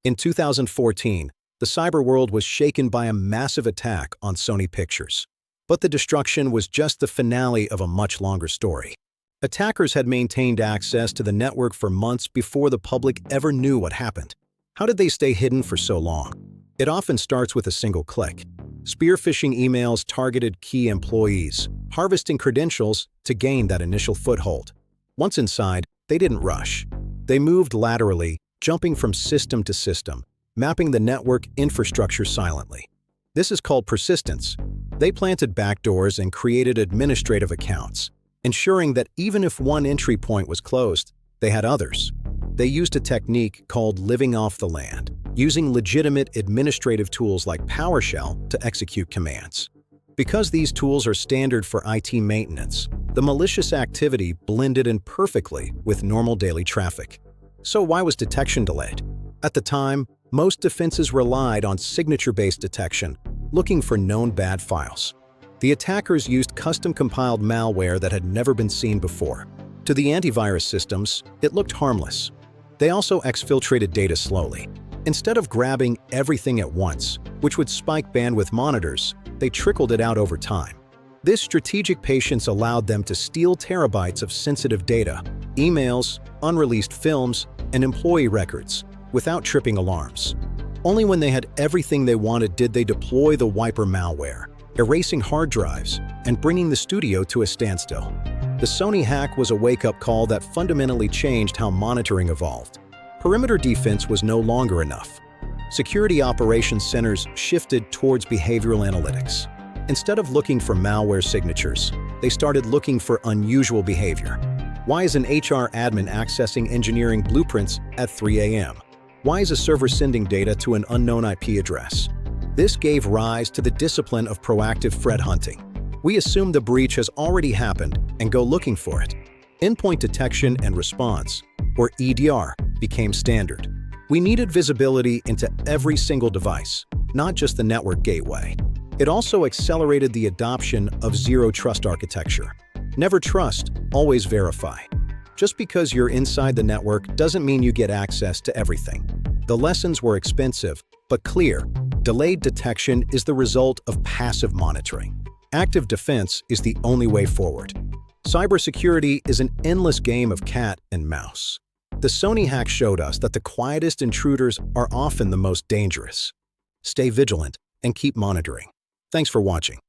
In 2014, the cyber world was shaken by a massive attack on Sony Pictures. But the destruction was just the finale of a much longer story. Attackers had maintained access to the network for months before the public ever knew what happened. How did they stay hidden for so long? It often starts with a single click. Spear-phishing emails targeted key employees, harvesting credentials to gain that initial foothold. Once inside, they didn't rush. They moved laterally, jumping from system to system, mapping the network infrastructure silently. This is called persistence. They planted backdoors and created administrative accounts, ensuring that even if one entry point was closed, they had others. They used a technique called living off the land, using legitimate administrative tools like PowerShell to execute commands. Because these tools are standard for IT maintenance, the malicious activity blended in perfectly with normal daily traffic. So why was detection delayed? At the time, most defenses relied on signature-based detection, looking for known bad files. The attackers used custom-compiled malware that had never been seen before. To the antivirus systems, it looked harmless. They also exfiltrated data slowly. Instead of grabbing everything at once, which would spike bandwidth monitors, they trickled it out over time. This strategic patience allowed them to steal terabytes of sensitive data, emails, unreleased films, and employee records, without tripping alarms. Only when they had everything they wanted did they deploy the wiper malware, erasing hard drives and bringing the studio to a standstill. The Sony hack was a wake-up call that fundamentally changed how monitoring evolved. Perimeter defense was no longer enough. Security operations centers shifted towards behavioral analytics. Instead of looking for malware signatures, they started looking for unusual behavior. Why is an HR admin accessing engineering blueprints at 3 a.m.? Why is a server sending data to an unknown IP address? This gave rise to the discipline of proactive threat hunting. We assume the breach has already happened and go looking for it. Endpoint detection and response, or EDR, became standard. We needed visibility into every single device, not just the network gateway. It also accelerated the adoption of zero-trust architecture. Never trust, always verify. Just because you're inside the network doesn't mean you get access to everything. The lessons were expensive, but clear. Delayed detection is the result of passive monitoring. Active defense is the only way forward. Cybersecurity is an endless game of cat and mouse. The Sony hack showed us that the quietest intruders are often the most dangerous. Stay vigilant and keep monitoring. Thanks for watching.